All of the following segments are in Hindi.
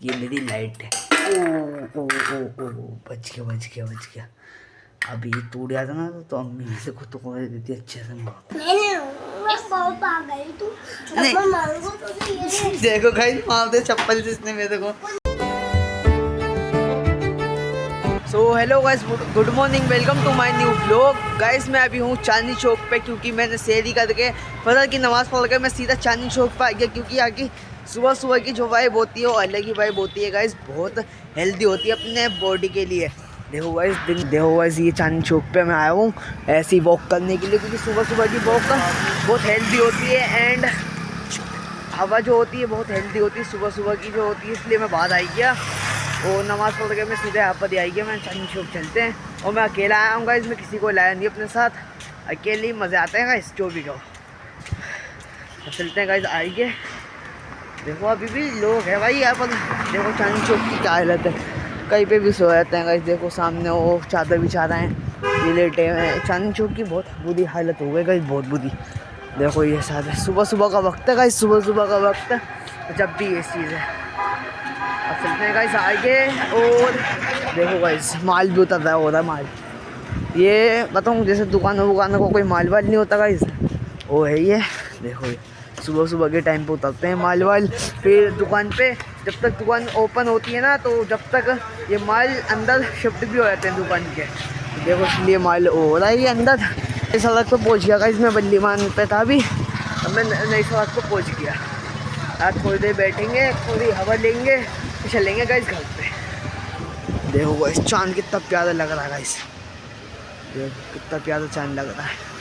ये मेरी लाइट है। ओ ओ ओ ओ बच गया बच गया बच गया। अभी ये टूट जाता ना तो अम्मी से खुद तो कर देती अच्छे से माँ। देखो गाइस मार दे चप्पल से इसने मेरे को। So hello guys, good morning, welcome to my new vlog. Guys मैं अभी हूँ चांदनी चौक पे क्योंकि मैंने सेहरी करके फजर की नमाज़ पढ़ के मैं सीधा चांदनी चौक पे आ गया क्योंकि यहाँ की सुबह सुबह की जो वाइब होती है वो अलग ही वाइब होती है गाइस। बहुत हेल्दी होती है अपने बॉडी के लिए। देखो गाइस ये चांदनी चौक पे मैं आया हूँ ऐसी वॉक करने के लिए क्योंकि सुबह सुबह की वॉक बहुत हेल्दी होती है एंड हवा जो होती है बहुत हेल्दी होती है सुबह सुबह की जो होती है, इसलिए मैं बाहर आई गया और नमाज़ पढ़ के मैं सीधे यहाँ पर आई गया। मैं चांदनी चौक चलते हैं और मैं अकेला आया हूँ गाइस, मैं किसी को लाया नहीं अपने साथ, अकेले ही मज़े आते हैं गाइस जो भी कहो। तो चलते हैं गाइस आइए। देखो अभी भी लोग हैं भाई यहाँ पर। देखो चांदनी चौक की क्या हालत है, कहीं पे भी सो जाते हैं गाइस। देखो सामने वो चादर बिछा रहे हैं, ये लेटे हुए हैं। चांदनी चौक की बहुत बुरी हालत हो गई गाइस, बहुत बुरी। देखो ये साथ सुबह सुबह का वक्त है गाइस, सुबह सुबह का वक्त है जब भी ये चीज़ है। अब चलते हैं गाइस आगे और देखो गाइस माल भी उतर रहा है, हो रहा है माल। ये बताऊँ जैसे दुकानों को कोई माल वाल नहीं होता गाइस, वो है ये। देखो ये सुबह सुबह के टाइम पे उतरते हैं माल वाल फिर दुकान पे। जब तक दुकान ओपन होती है ना तो जब तक ये माल अंदर शिफ्ट भी हो जाते हैं दुकान के। देखो इसलिए माल हो रहा है ये अंदर। नई सड़क पर पहुँच गया गाइस, मैं बल्लीमान पे था अभी, अब मैं नई सड़क पर पहुँच गया। आज थोड़ी देर बैठेंगे, थोड़ी हवा लेंगे, चलेंगे गाइस घर पे। देखो गाइस चांद कितना प्यारा लग रहा है गाइस, कितना प्यारा चांद लग रहा है।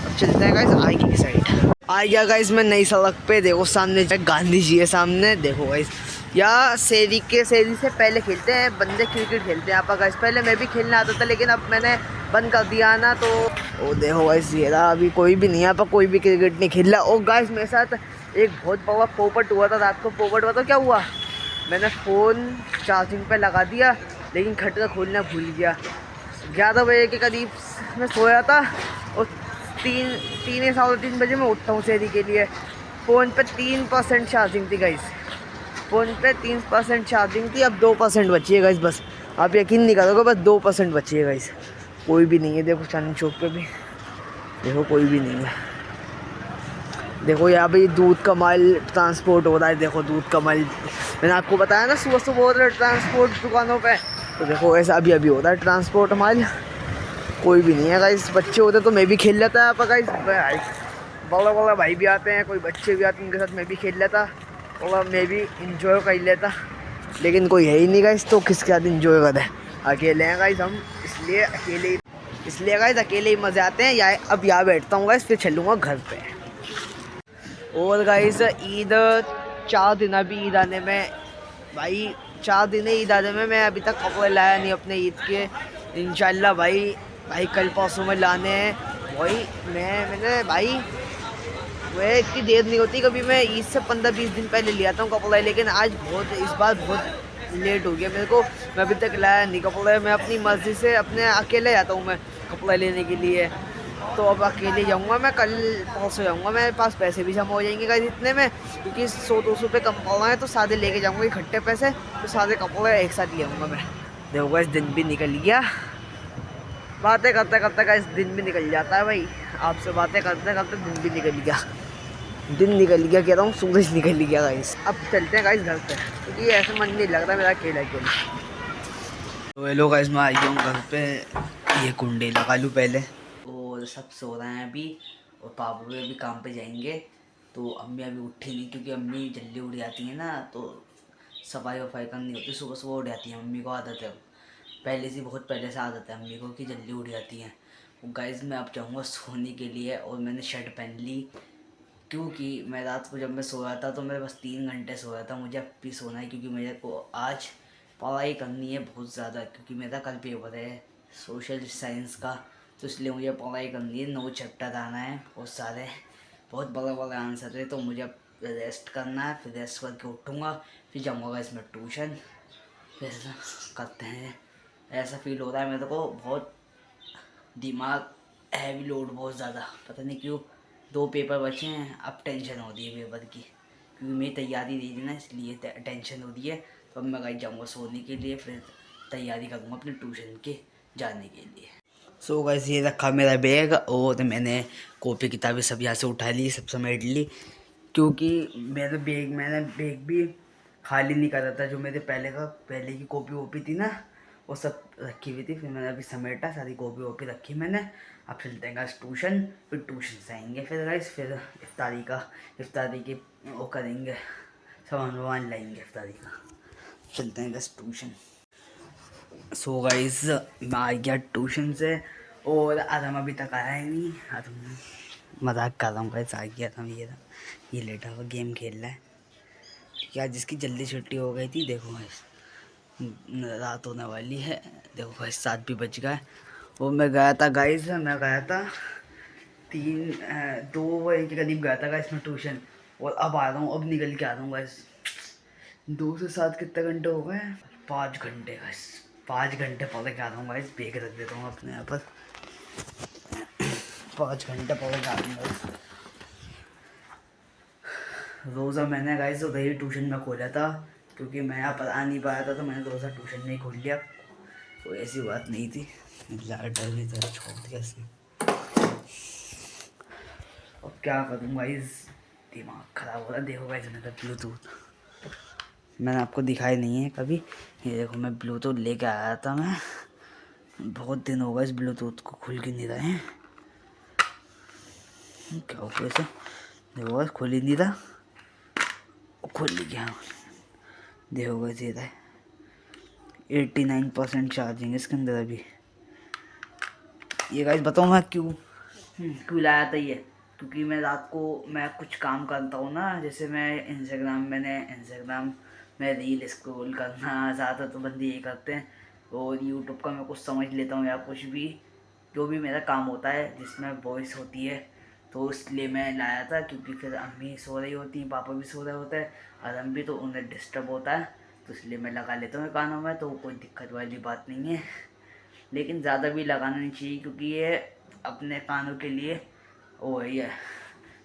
अब चलते हैं गाइस आगे की साइड। आ गया गाइस मैं नई सड़क पे। देखो सामने गांधी जी है सामने। देखो गाइस या सेहरी से पहले खेलते हैं बंदे, क्रिकेट खेलते हैं यहाँ पर गाइस। पहले मैं भी खेलने आता था लेकिन अब मैंने बंद कर दिया ना। तो ओ देखो गाइस ये रहा, अभी कोई भी नहीं यहाँ पर, कोई भी क्रिकेट नहीं खेल रहा। और गाइस मेरे साथ एक बहुत बड़ा पोपट हुआ था रात को। पोपट हुआ तो क्या हुआ, मैंने फ़ोन चार्जिंग पे लगा दिया लेकिन खटका खोलना भूल गया। 11 बजे के करीब मैं सोया था और 3 बजे मैं उठता हूँ सेहरी के लिए। फ़ोन पे 3% चार्जिंग थी गाइस, फ़ोन पे 3% चार्जिंग थी। अब 2% बची है गाइस बस। आप यकीन नहीं करोगे बस 2% बची है गाइस। कोई भी नहीं है देखो चांदनी चौक पे भी, देखो कोई भी नहीं है। देखो यहाँ पे दूध का माल ट्रांसपोर्ट हो रहा है। देखो दूध का माल मैंने आपको बताया ना सुबह सुबह हो रहा है ट्रांसपोर्ट दुकानों पे। तो देखो ऐसा अभी अभी हो रहा है ट्रांसपोर्ट माल। कोई भी नहीं है गाइस, बच्चे होते तो मैं भी खेल लेता है पर गाइस बड़ा बड़ा भाई भी आते हैं, कोई बच्चे भी आते हैं, उनके साथ मैं भी खेल लेता और मैं भी इंजॉय कर लेता। लेकिन कोई है ही नहीं गाइस तो किसके साथ इंजॉय करें, अकेले हैं गाइस हम, इसलिए गाइस अकेले ही मज़े आते हैं। या अब यहाँ बैठता हूँ गाइस, फिर चलूँगा घर पे। और गाइस ईद 4 दिन अभी ईद आने में भाई, 4 दिन ईद आने में मैं अभी तक कपड़े लाया नहीं अपने ईद के। इंशाल्लाह भाई कल परसों में लाने हैं भाई। मैंने भाई वह इतनी देर नहीं होती, कभी मैं ईद से 15-20 दिन पहले ले आता हूँ कपड़े, लेकिन आज इस बार बहुत लेट हो गया मेरे को। मैं अभी तक लाया नहीं कपड़े। मैं अपनी मर्ज़ी से अपने अकेले जाता हूँ मैं कपड़े लेने के लिए। तो अब अकेले जाऊँगा मैं, कल परसों जाऊँगा, मेरे पास पैसे भी जमा हो जाएंगे गाइस इतने में, क्योंकि 100-200 रुपये कम पड़ रहे हैं तो सारे लेके जाऊँगा इकट्ठे पैसे, तो सारे कपड़े एक साथ ले आऊँगा मैं। देखो गाइस दिन भी निकल गया, बातें करते करते गाइस दिन भी निकल जाता है भाई। आपसे बातें करते करते दिन भी निकल गया, दिन निकल गया कह रहा हूँ, सूरज निकल गया गाइस। अब चलते हैं गाइस घर पे क्योंकि ऐसे मन नहीं लग रहा मेरा अकेला अकेला। तो हेलो गाइस मैं आ गया हूँ घर पे। ये कुंडे लगा लूँ पहले। और सब सो रहे हैं अभी और पापा भी अभी काम पे जाएंगे। तो अम्मी अभी उठी नहीं क्योंकि अम्मी जल्दी उठ जाती है ना, तो सफाई वफाई करनी होती है, सुबह सुबह उठ जाती है। अम्मी को आदत है, पहले से बहुत पहले से आदत है अम्मी को कि जल्दी उठ जाती हैं। गाइस मैं अब जाऊँगा सोने के लिए और मैंने शर्ट पहन ली क्योंकि मैं रात को जब मैं सोया था तो मैं बस 3 घंटे सोया था। मुझे अब भी सोना है क्योंकि मेरे को आज पढ़ाई करनी है बहुत ज़्यादा, क्योंकि मेरा कल पेपर है सोशल साइंस का। तो इसलिए मुझे पढ़ाई करनी है, 9 चैप्टर आना है, बहुत सारे बहुत बड़ा बड़ा आंसर है। तो मुझे अब रेस्ट करना है, फिर रेस्ट करके उठूँगा, फिर जाऊँगा इसमें ट्यूशन, फिर करते हैं। ऐसा फील हो रहा है मेरे को, बहुत दिमाग हैवी लोड बहुत ज़्यादा, पता नहीं क्यों। 2 पेपर बचे हैं, अब टेंशन हो रही है पेपर की क्योंकि मेरी तैयारी रही थी ना, इसलिए टेंशन हो रही है। तो अब मैं गाइस जाऊँगा सोने के लिए, फिर तैयारी करूँगा अपने ट्यूशन के जाने के लिए। सो गाइस ये रखा मेरा बैग, और मैंने कॉपी किताबें सब यहाँ से उठा ली, सब समेट ली, क्योंकि मैंने बैग भी खाली नहीं करा था। जो मेरे पहले की कॉपी वॉपी थी ना, वो सब रखी हुई थी, फिर मैंने अभी समेटा, सारी कॉपी वॉपी रखी मैंने। अब चलते हैं गाइस ट्यूशन, फिर ट्यूशन से आएंगे, फिर गाइस फिर इफ्तारी की वो करेंगे, सामान वामान लाएंगे इफ्तारी का। चलते हैं गाइस ट्यूशन। सो गाइस मैं आ गया ट्यूशन से, और आदम अभी तक आया ही नहीं। आदम मजाक कर रहा हूँ गाइस, आ गया था ये लेटा हुआ गेम खेल रहा है। क्या जिसकी जल्दी छुट्टी हो गई थी, देखो गाइस रात होने वाली है, देखो गाइस 7 भी बज गए। वो मैं गया था 2 बजे के करीब गया था गाइस मैं ट्यूशन, और अब आ रहा हूँ, अब निकल के आ रहा हूँ गाइस। 2 से 7 कितने घंटे हो गए? 5 घंटे गाइस, 5 घंटे पढ़ के आ रहा हूँ गाइस। बेग रख देता हूँ अपने यहाँ पर। 5 घंटे पढ़ के आ रहा हूँ गाइस। रोज़ा मैंने गाइस उधर ही ट्यूशन में खोला था, क्योंकि मैं यहाँ पर आ नहीं पाया था, तो मैंने रोज़ा ट्यूशन में ही खोल लिया। कोई ऐसी बात नहीं थी। लाइट भी तरह छोड़ दिया इसने। अब क्या करूँ गाइस, दिमाग ख़राब हो रहा है। देखो गाइस मेरा ब्लूटूथ मैंने आपको दिखाई नहीं है कभी। ये देखो मैं ब्लूटूथ लेके आया था, मैं बहुत दिन हो गए इस ब्लूटूथ को खुल के नहीं रहे हैं। क्या हो गया? देखो गाइस खुल ही नहीं रहा, खुल गया। देखो गाइस ये रहा 89% चार्जिंग इसके अंदर अभी। ये गाइस बताऊँ मैं क्यों लाया था ये, क्योंकि मैं रात को मैं कुछ काम करता हूँ ना, जैसे मैं इंस्टाग्राम में रील स्क्रॉल करना, ज़्यादा तो बंदे ये करते हैं, और यूट्यूब का मैं कुछ समझ लेता हूँ, या कुछ भी जो भी मेरा काम होता है जिसमें वॉइस होती है, तो इसलिए मैं लाया था। क्योंकि फिर अम्मी सो रही होती हैं, पापा भी सो रहे होते हैं, और हम भी, तो उन्हें डिस्टर्ब होता है, तो इसलिए मैं लगा लेता हूँ कानों में, तो कोई दिक्कत वाली बात नहीं है। लेकिन ज़्यादा भी लगाना नहीं चाहिए, क्योंकि ये अपने कानों के लिए वो है, ये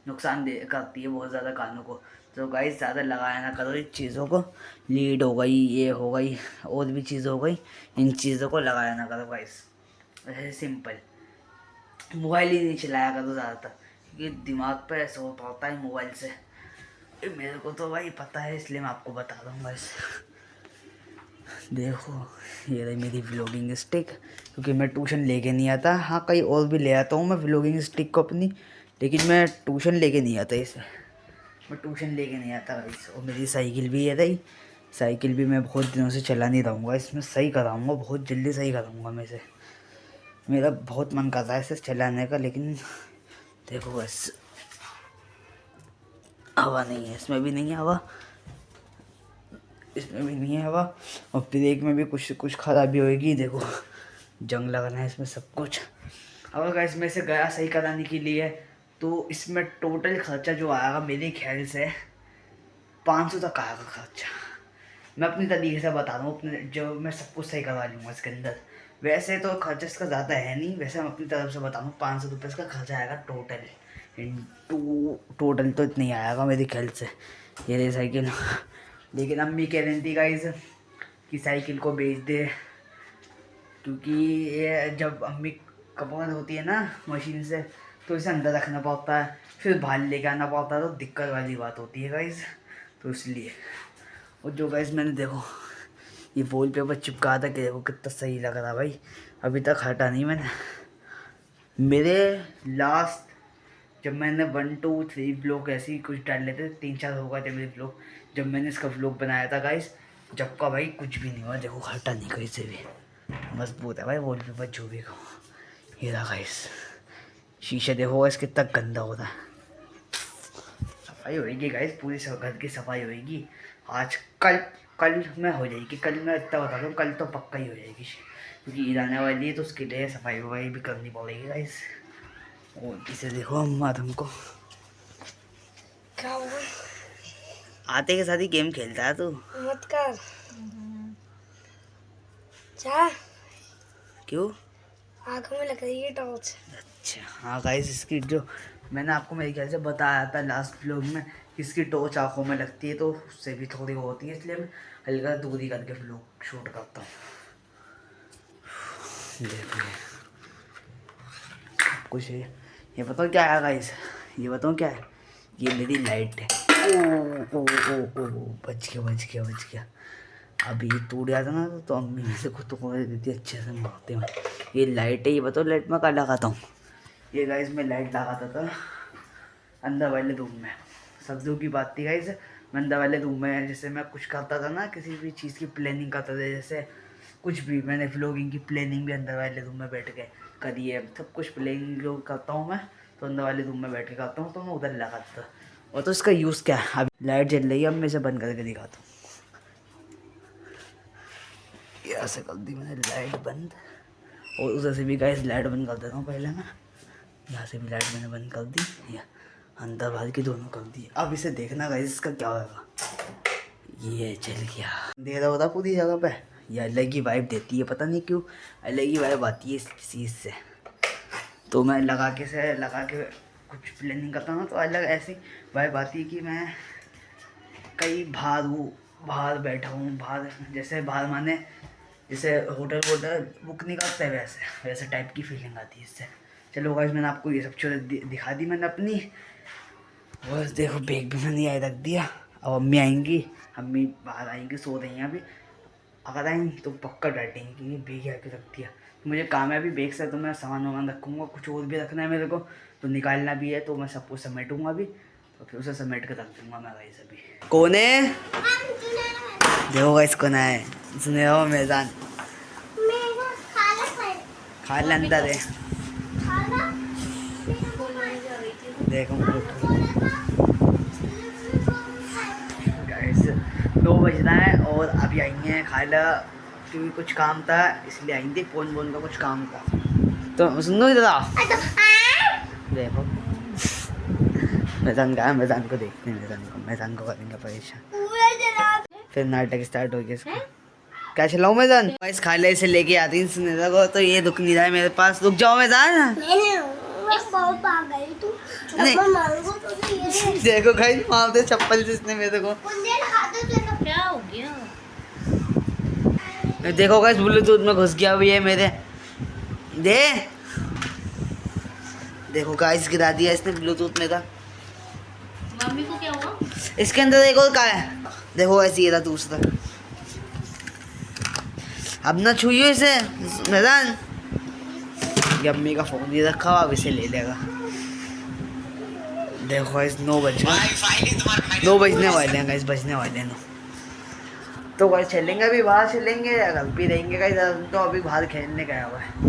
नुकसान दे करती है बहुत ज़्यादा कानों को। तो गाइस ज़्यादा लगाया ना करो इन चीज़ों को। लीड हो गई, ये हो गई, और भी चीज़ हो गई, इन चीज़ों को लगाया ना करो गाइस। ऐसे सिंपल मोबाइल ही नहीं चलाया करो ज़्यादातर, क्योंकि दिमाग पे असर पड़ता है मोबाइल से। मेरे को तो भाई पता है, इसलिए मैं आपको बता रहा हूँ बस। देखो ये रही मेरी व्लॉगिंग स्टिक, क्योंकि मैं ट्यूशन लेके नहीं आता। हाँ कहीं और भी ले आता हूँ मैं व्लॉगिंग स्टिक को अपनी, लेकिन मैं ट्यूशन लेके नहीं आता इसे। मैं ट्यूशन लेके नहीं आता गाइस। और मेरी साइकिल भी है रही, साइकिल भी मैं बहुत दिनों से चला नहीं रहूँगा, इसमें सही कराऊँगा, बहुत जल्दी सही कराऊँगा मैं इसे। मेरा बहुत मन कर रहा है इसे चलाने का, लेकिन देखो बस हवा नहीं है, इसमें भी नहीं है हवा, इसमें भी नहीं है हवा, और ब्रेक में भी कुछ खराबी होएगी। देखो जंग लगना है इसमें सब कुछ। अगर गाइस मैं इसे गया सही कराने के लिए, तो इसमें टोटल खर्चा जो आएगा मेरे ख्याल से 500 तक आएगा खर्चा। मैं अपनी तरीके से बता रहा हूँ, अपने जो मैं सब कुछ सही करवा लूँगा इसके अंदर। वैसे तो खर्चा इसका ज़्यादा है नहीं, वैसे मैं अपनी तरफ से बता रहा हूँ 500 रुपये इसका खर्चा आएगा टोटल। टोटल तो इतना ही आएगा मेरे ख्याल से ये रही साइकिल। लेकिन अम्मी कह रही थी गाइस कि साइकिल को बेच दे, क्योंकि ये जब अम्मी कपड़ा होती है ना मशीन से, तो इसे अंदर रखना पड़ता है, फिर बाहर लेके आना पड़ता है, तो दिक्कत वाली बात होती है गाइस, तो इसलिए। और जो गाइस मैंने देखो ये वॉल पेपर चिपका था, कि देखो कितना सही लग रहा भाई, अभी तक हटा नहीं मैंने। मेरे लास्ट जब मैंने 1 2 3 ब्लॉग ऐसे ही कुछ डाल लेते, 3 4 हो गए थे मेरे ब्लॉग, जब मैंने इसका ब्लॉग बनाया था गाइस, जब का भाई कुछ भी नहीं हुआ। देखो हटा नहीं कहीं से भी, मजबूत है भाई वॉल पेपर जो भी कहो। ये रहा गाइस शीशे, देखो गाइस कितना गंदा हो रहा है। सफाई होएगी गाइस, पूरी घर की सफाई होएगी आज। कल में हो जाएगी, कल मैं इतना बता दूँ, कल तो पक्का ही हो जाएगी, क्योंकि ईद आने वाली है, तो उसके लिए सफाई वफाई भी करनी पड़ेगी गाइस। और इसे देखो अम्मा तुमको क्या हुआ? आते के साथ ही गेम खेलता है तू। मत कर। क्या? क्यों? आंखों में लग रही है टॉर्च। अच्छा हाँ गाइस, इसकी जो मैंने आपको मेरे ख्याल से बताया था लास्ट व्लॉग में, इसकी टॉर्च आँखों में लगती है तो उससे भी थोड़ी वो होती है, इसलिए मैं हल्का दूरी करके व्लॉग शूट करता हूँ। देखो कुछ है, ये बताओ क्या है गाइस, ये बताओ क्या है, ये मेरी लाइट है। ओ ओ ओ ओ बच गया। अभी ये टूट गया था ना तो अम्मी मेरे को तो देती अच्छे से मारते हैं। ये लाइट है, ये बताओ लाइट में क्या लगाता हूँ। ये गाइस मैं लाइट लगाता था अंदर वाले रूम में, सब्जियों की बात थी गाइस। मैं अंदर वाले रूम में जैसे मैं कुछ करता था ना, किसी भी चीज़ की प्लानिंग करता था, जैसे कुछ भी मैंने व्लॉगिंग की प्लानिंग भी अंदर वाले रूम में बैठ के करी है। सब कुछ प्लानिंग जो करता हूँ मैं तो अंदर वाले रूम में बैठ के करता हूँ, तो मैं उधर लगाता था। और तो इसका यूज़ क्या है, अभी लाइट जल रही है, अब मैं इसे बंद करके दिखाता हूँ। ऐसे कर दी मैंने लाइट बंद, और उधर से भी गाइस लाइट बंद कर देता हूँ पहले मैं। यहाँ से भी लाइट मैंने बंद कर दी, या अंदर बाहर की दोनों कर दी। अब इसे देखना गाइस इसका क्या होगा। ये चल गया, दे रहा होता पूरी जगह पे, ये अलग ही वाइब देती है, पता नहीं क्यों अलग ही वाइब आती है इस चीज़ से। तो मैं लगा के कुछ प्लानिंग करता हूँ तो अलग ऐसी वाइब आती है कि मैं कहीं बाहर बैठा हूँ, बाहर जैसे बाहर माने जैसे होटल बुक नहीं करते वैसे टाइप की फीलिंग आती है इससे। चलो गाइस मैंने आपको ये सब चीज़ें दिखा दी मैंने अपनी। बस देखो बैग भी मैंने यहाँ रख दिया। अब अम्मी आएंगी, अम्मी बाहर आएंगी, सो रही हैं अभी। अगर आएंगी तो पक्का डांटेंगी कि ये बैग यहाँ पे रख दिया। तो मुझे काम है अभी बैग से, तो मैं सामान रखूँगा, कुछ और भी रखना है मेरे को तो निकालना भी है, तो मैं सब कुछ समेटूँगा अभी, तो फिर उसे समेट कर रख दूँगा मैं गाइस अभी। कौन है देखो गाइस, कौन है सुने हो मेज़ान, खाला अंदर है, देखो गाइस 2 बज रहा है और अभी आई हैं खाला, क्योंकि कुछ काम था इसलिए आई थी, फोन का कुछ काम था। तो सुनो इधर देखो मैदान का, मैदान को देखते हैं, मैदान को करेंगे परेशान, फिर नाटक स्टार्ट हो गया इसका। क्या चलाऊं मैदान, इस खाले इसे लेके आती है सुनीता को, तो ये रुक नहीं रहा है मेरे पास। रुक जाओ मैदान, नहीं देखो भाई मार दे चप्पल जिसने मेरे को। क्या हो गया? देखो गाइस ब्लूटूथ में घुस गया हुई है मेरे, देखो गाइस गिरा दिया इसने ब्लूटूथ में था। मम्मी को क्या हुआ? इसके अंदर एक और का है, देखो ऐसी ये था दूसरा। अब ना छुइयो इसे मैदान, ये अम्मी का फोन ये रखा हुआ, अब इसे ले लेगा। देखो गाइस 9 बज गए, 9 बजने वाले हैं गाइस, बजने वाले हैं 9। तो गाइस चलेंगे अभी बाहर, चलेंगे या घर पे रहेंगे गाइस, तो अभी बाहर खेलने गया हुआ है।